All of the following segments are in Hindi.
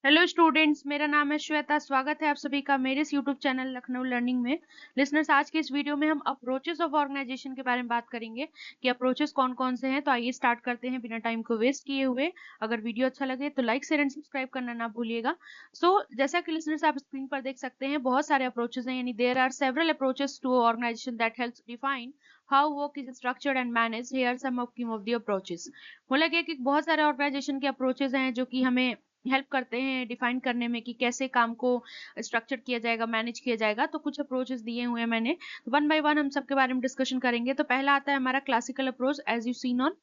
हेलो स्टूडेंट्स, मेरा नाम है श्वेता। स्वागत है आप सभी का मेरे इस यूट्यूब चैनल लखनऊ लर्निंग में। लिसनर्स, आज के इस वीडियो में हम अप्रोचेस ऑफ ऑर्गेनाइजेशन के बारे में बात करेंगे कि अप्रोचेस कौन कौन से हैं। तो आइए स्टार्ट करते हैं बिना टाइम को वेस्ट किए हुए। अगर वीडियो अच्छा लगे तो लाइक शेयर एंड सब्सक्राइब करना ना भूलिएगा। जैसा कि लिसनर्स आप स्क्रीन पर देख सकते हैं, बहुत सारे अप्रोचेस हैं, यानी there are several approaches to organisation that helps define how work is structured and manage. Here are some of the approaches. बोला गया कि बहुत सारे ऑर्गेनाइजेशन के अप्रोचेस हैं जो कि हमें हेल्प करते हैं डिफाइन करने में कि कैसे काम को स्ट्रक्चर किया जाएगा, मैनेज किया जाएगा। तो कुछ अप्रोचेस दिए हुए हैं मैंने, तो वन बाय वन हम सबके बारे में डिस्कशन करेंगे। तो पहला आता है हमारा classical approach, as you seen on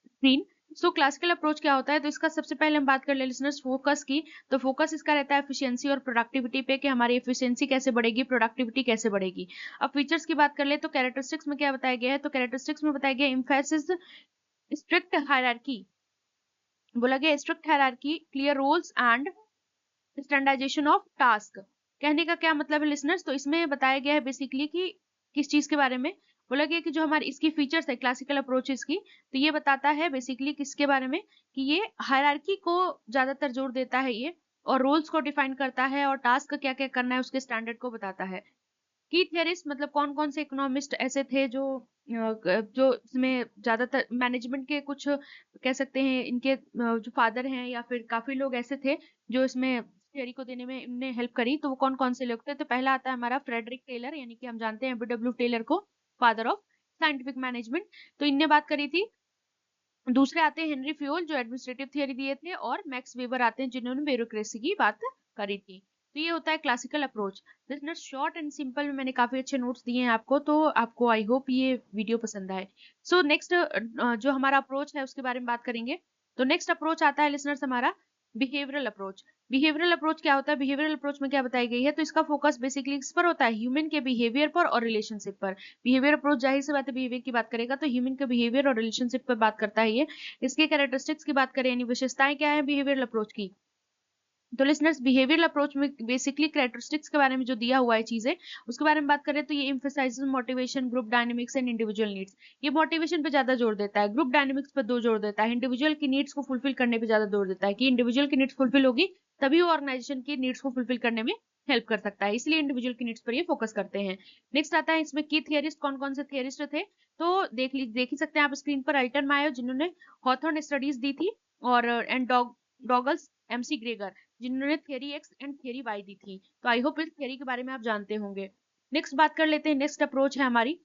screen. Classical approach क्या होता है? तो इसका सबसे पहले हम बात कर ले लिसनर्स फोकस की। तो फोकस इसका रहता है एफिशिएंसी और प्रोडक्टिविटी पे, कि हमारी एफिशिएंसी कैसे बढ़ेगी, प्रोडक्टिविटी कैसे बढ़ेगी। अब फीचर्स की बात कर ले तो कैरेक्टरिस्टिक्स में क्या बताया गया है? तो कैरेक्टरिस्टिक्स में बताया गया एम्फेसिस स्ट्रिक्ट हायरार्की। बोला गया strict hierarchy, clear roles and standardisation of task. कहने का क्या मतलब है लिसनर्स? तो इसमें बताया गया है बेसिकली कि किस चीज के बारे में। बोला गया कि जो हमारी इसकी फीचर्स है क्लासिकल अप्रोचेस की, तो ये बताता है बेसिकली किसके बारे में, कि ये हायरार्की को ज्यादातर जोर देता है ये, और रोल्स को डिफाइन करता है, और टास्क क्या क्या करना है उसके स्टैंडर्ड को बताता है। की थियरिस्ट मतलब कौन कौन से इकोनॉमिस्ट ऐसे थे जो जो इसमें ज्यादातर मैनेजमेंट के कुछ कह सकते हैं, इनके जो फादर हैं या फिर काफी लोग ऐसे थे जो इसमें थियरी को देने में इनने हेल्प करी। तो वो कौन कौन से लोग थे? तो पहला आता है हमारा फ्रेडरिक टेलर, यानी कि हम जानते हैं BW टेलर को, फादर ऑफ साइंटिफिक मैनेजमेंट। तो इनने बात करी थी। दूसरे आते हैं हेनरी फ्यूल, जो एडमिनिस्ट्रेटिव थियरी दिए थे, और मैक्स वेबर आते हैं जिन्होंने ब्यूरोक्रेसी की बात करी थी। तो ये होता है classical approach. Listeners, short and simple में मैंने काफी अच्छे नोट्स दिए हैं आपको, तो आपको आई होप ये वीडियो पसंद आए। नेक्स्ट जो हमारा अप्रोच है उसके बारे में बात करेंगे। तो नेक्स्ट अप्रोच आता है लिसनर्स हमारा बिहेवियरल अप्रोच। बिहेवियरल अप्रोच क्या होता है? बिहेवियरल अप्रोच में क्या बताई गई है? तो इसका फोकस बेसिकली इस पर होता है, ह्यूमन के बिहेवियर पर और रिलेशनशिप पर। बिहेवियर अप्रोच जाहिर सी बात है बिहेवियर की बात करेगा, तो ह्यूमन के बिहेवियर और रिलेशनशिप पर बात करता है ये। इसकी कैरेक्टरिस्टिक्स की बात करें, यानी विशेषताएं क्या है बिहेवियरल अप्रोच की। तो लिसनर्स, बिहेवियरल अप्रोच में बेसिकली कैरेक्टरिस्टिक्स के बारे में जो दिया हुआ है चीजें, उसके बारे में बात करें तो ये emphasises motivation, group dynamics and individual needs. ये मोटिवेशन पे ज्यादा जोर देता है, ग्रुप डायनेमिक्स पे दो जोर देता है, इंडिविजुअल की नीड्स को फुलफिल करने पे ज्यादा जोर देता है, कि इंडिविजुअल की नीड्स फुलफिल होगी तभी वो ऑर्गेनाइजेशन की नीड्स को फुलफिल करने में हेल्प कर सकता है, इसलिए इंडिविजुअल की नीड्स पर ये फोकस करते हैं। नेक्स्ट आता है इसमें की थियरिस्ट, कौन कौन से थियरिस्ट थे? तो देख ही सकते हैं आप स्क्रीन पर, अल्टन मायो जिन्होंने हॉथॉर्न स्टडीज दी थी, और एंड डॉगल्स, MC ग्रेगर जिन्होंने theory X and theory Y दी थी। तो आई होप इस थियरी के बारे में आप जानते होंगे। नेक्स्ट बात कर लेते हैं, नेक्स्ट अप्रोच है हमारी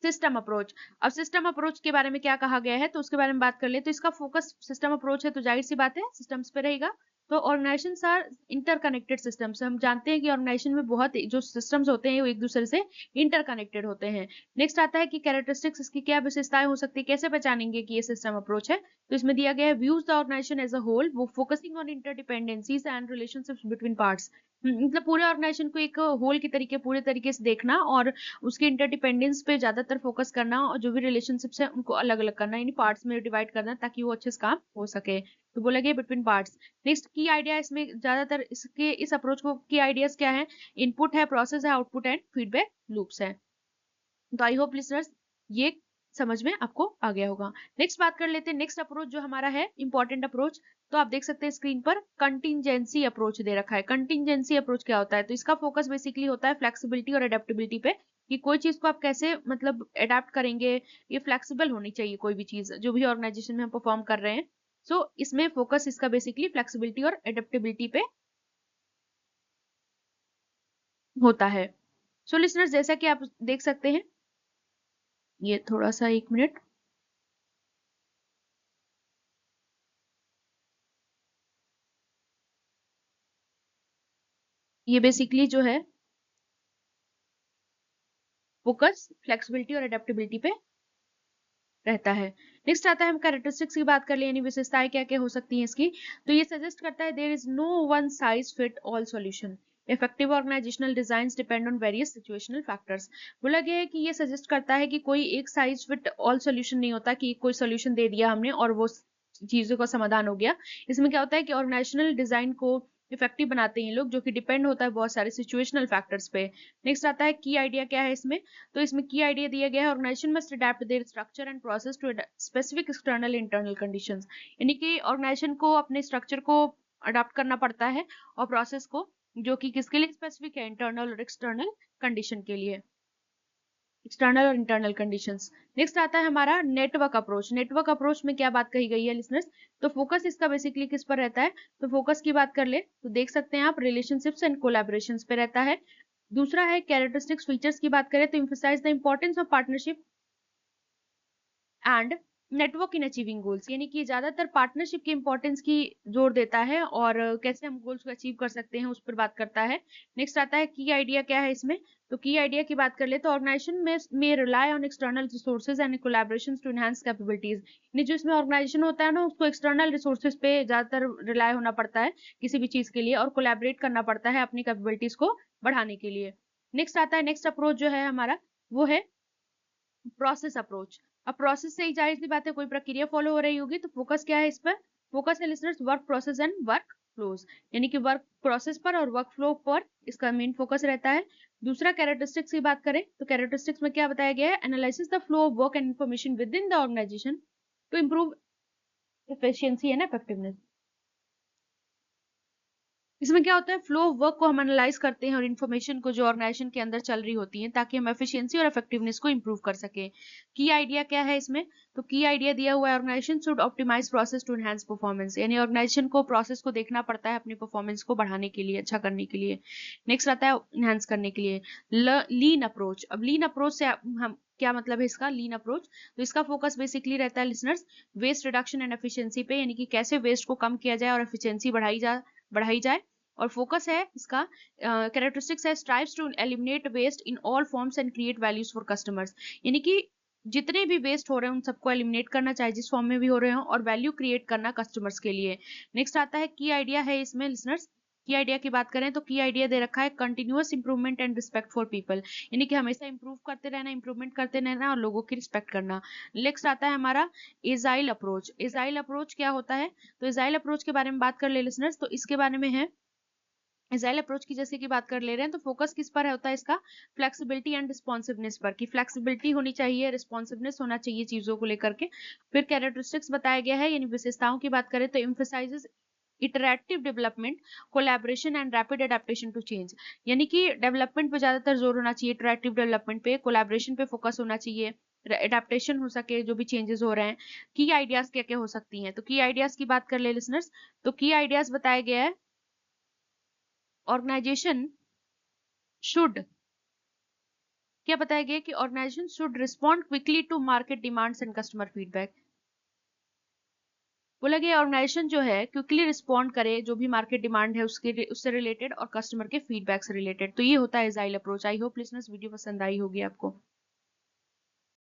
सिस्टम अप्रोच। अब सिस्टम अप्रोच के बारे में क्या कहा गया है तो उसके बारे में बात कर ले। तो इसका फोकस सिस्टम अप्रोच है, तो जाहिर सी बात है सिस्टम्स पे रहेगा। तो ऑर्गेनाइजेशंस आर इंटरकनेक्टेड सिस्टम्स। हम जानते हैं कि ऑर्गेनाइजेशन में बहुत जो सिस्टम्स होते हैं वो एक दूसरे से इंटरकनेक्टेड होते हैं। नेक्स्ट आता है कि कैरेक्टरिस्टिक्स, इसकी क्या विशेषताएं हो सकती है, कैसे पहचानेंगे कि ये सिस्टम अप्रोच है। तो इसमें दिया गया है views the organisation as a whole, वो focusing on interdependencies and relationships between parts. मतलब पूरे ऑर्गेनाइजेशन को एक होल की तरीके पूरे तरीके से देखना, और उसके इंटरडिपेंडेंस पे ज्यादातर फोकस करना, और जो भी रिलेशनशिप्स है उनको अलग अलग करना, यानी पार्ट्स में डिवाइड करना, ताकि वो अच्छे से काम हो सके। तो बोला गया बिटवीन पार्ट्स। नेक्स्ट की आइडिया, इसमें ज्यादातर इसके इस अप्रोच को की आइडियाज क्या है? इनपुट है, प्रोसेस है, आउटपुट एंड फीडबैक लूप्स है। तो आई होप लिसनर्स ये समझ में आपको आ गया होगा। नेक्स्ट बात कर लेते हैं, नेक्स्ट अप्रोच जो हमारा है इंपॉर्टेंट अप्रोच। तो आप देख सकते हैं स्क्रीन पर कंटिंजेंसी अप्रोच दे रखा है। कंटिंजेंसी अप्रोच क्या होता है? तो इसका फोकस बेसिकली होता है फ्लेक्सिबिलिटी और अडेप्टेबिलिटी पे, कि कोई चीज को आप कैसे मतलब अडेप्ट करेंगे। ये फ्लेक्सिबल होनी चाहिए कोई भी चीज जो भी ऑर्गेनाइजेशन में हम परफॉर्म कर रहे हैं। इसमें फोकस इसका बेसिकली फ्लेक्सिबिलिटी और अडेप्टेबिलिटी पे होता है। लिसनर्स, जैसा कि आप देख सकते हैं, ये थोड़ा सा एक मिनट, ये बेसिकली जो है फोकस फ्लेक्सिबिलिटी और अडेप्टेबिलिटी पे रहता है। नेक्स्ट आता है, हम कैरेक्टरिस्टिक्स की बात कर ले, यानी विशेषताएं क्या क्या हो सकती हैं इसकी। तो ये सजेस्ट करता है there is no one size fit all solution, effective organisational design depend on various situational factors. बोला गया है कि ये सजेस्ट करता है कि कोई एक साइज फिट ऑल सॉल्यूशन नहीं होता, कि कोई सॉल्यूशन दे दिया हमने और वो चीजों का समाधान हो गया। इसमें क्या होता है कि ऑर्गेनाइजेशनल डिजाइन को इफेक्टिव बनाते हैं ये लोग, जो कि डिपेंड होता है बहुत सारे सिचुएशनल फैक्टर्स पे। नेक्स्ट आता है की आइडिया क्या है इसमें, तो इसमें की आइडिया दिया गया है organisation must adapt their structure and process to specific external internal conditions, यानी कि ऑर्गेनाइजेशन को अपने स्ट्रक्चर को अडॉप्ट करना पड़ता है और प्रोसेस को, जो कि किसके लिए स्पेसिफिक है, इंटरनल और एक्सटर्नल कंडीशन के लिए, एक्सटर्नल और इंटरनल कंडीशंस। नेक्स्ट आता है हमारा नेटवर्क अप्रोच। नेटवर्क अप्रोच में क्या बात कही गई है लिसनर्स, तो फोकस इसका बेसिकली किस पर रहता है, तो फोकस की बात कर ले तो देख सकते हैं आप रिलेशनशिप्स एंड कोलैबोरेशंस पे रहता है। दूसरा है कैरेक्टरिस्टिक्स फीचर्स की बात करें तो emphasise the importance of partnership and network in achieving goals, यानी कि ज्यादातर पार्टनरशिप की इंपॉर्टेंस की जोर देता है और कैसे हम गोल्स को अचीव कर सकते हैं उस पर बात करता है। नेक्स्ट आता है की आइडिया क्या है इसमें, तो की आइडिया की बात कर ले तो ऑर्गेनाइजेशन में rely on external resources and collaborations to enhance capabilities, यानी जो इसमें ऑर्गेनाइजेशन होता है ना उसको एक्सटर्नल रिसोर्सेज पे ज्यादातर रिलाई होना पड़ता है किसी भी चीज के लिए, और कोलैबोरेट करना पड़ता है अपनी कैपेबिलिटीज को बढ़ाने के लिए। नेक्स्ट आता है, नेक्स्ट अप्रोच जो है हमारा वो है प्रोसेस अप्रोच। अब प्रोसेस से ही जाहिर सी बात है कोई प्रक्रिया फॉलो हो रही होगी, तो फोकस क्या है इस पर, फोकस है listeners work process and work flows, यानी कि वर्क प्रोसेस पर और वर्क फ्लो पर इसका मेन फोकस रहता है। दूसरा कैरेक्टरिस्टिक्स की बात करें तो कैरेक्टरिस्टिक्स में क्या बताया गया है, analysis the flow of work and information within the organisation to improve efficiency and effectiveness. इसमें क्या होता है, फ्लो ऑफ वर्क को हम एनालाइज करते हैं और इन्फॉर्मेशन को जो ऑर्गेनाइजेशन के अंदर चल रही होती है ताकि हम एफिशिएंसी और इफेक्टिवनेस को इंप्रूव कर सके। की आइडिया क्या है इसमें, तो की आइडिया दिया हुआ है organisation should optimise process to enhance performance, यानी ऑर्गेनाइजेशन को प्रोसेस को देखना पड़ता है अपनी परफॉर्मेंस को बढ़ाने के लिए, अच्छा करने के लिए। नेक्स्ट आता है एनहांस करने के लिए लीन अप्रोच। अब लीन अप्रोच से हम क्या मतलब है इसका, लीन अप्रोच, तो इसका फोकस बेसिकली रहता है listeners waste reduction and efficiency पे, यानी कि कैसे वेस्ट को कम किया जाए और एफिशिएंसी बढ़ाई जाए। और फोकस है इसका कैरेक्टरिस्टिक्स है strives to eliminate waste in all forms and create values for customers, यानी कि जितने भी वेस्ट हो रहे हैं उन सबको एलिमिनेट करना, चाहे जिस फॉर्म में भी हो रहे हो, और वैल्यू क्रिएट करना कस्टमर्स के लिए। नेक्स्ट आता है की आइडिया है इसमें लिसनर्स, की आइडिया की बात करें तो की आइडिया दे रखा है continuous improvement and respect for people, यानी कि हमेशा इंप्रूव करते रहना, इंप्रूवमेंट करते रहना और लोगों की रिस्पेक्ट करना। नेक्स्ट आता है हमारा एजाइल अप्रोच। एजाइल अप्रोच क्या होता है, तो एजाइल अप्रोच के बारे में बात कर ले लिसनर्स, तो इसके बारे में है एजाइल अप्रोच की जैसे कि बात कर ले रहे हैं, तो फोकस किस पर होता है इसका, फ्लेक्सिबिलिटी एंड रिस्पॉन्सिवनेस पर, कि फ्लेक्सिबिलिटी होनी चाहिए, रिस्पॉन्सिवनेस होना चाहिए चीजों को लेकर के। फिर कैरेक्टरिस्टिक्स बताया गया है, यानी विशेषताओं की बात करें तो emphasises iterative development, collaboration and rapid adaptation to change, यानी कि डेवलपमेंट पे ज्यादातर जोर होना चाहिए, इटरेटिव डेवलपमेंट पे, कोलैबोरेशन पे फोकस होना चाहिए, एडेप्टेशन हो सके जो भी चेंजेस हो रहे हैं। की आइडियाज क्या क्या हो सकती हैं, तो की आइडियाज की बात कर ले लिसनर्स, तो की आइडियाज बताया गया है ऑर्गेनाइजेशन शुड, क्या बताया गया कि organisation should respond quickly to market demands and customer feedback. बोला गया ऑर्गेनाइजेशन जो है क्विकली रिस्पॉन्ड करे जो भी मार्केट डिमांड है उससे रिलेटेड और कस्टमर के फीडबैक से रिलेटेड। तो ये होता है agile approach. I hope listeners video पसंद आई होगी आपको।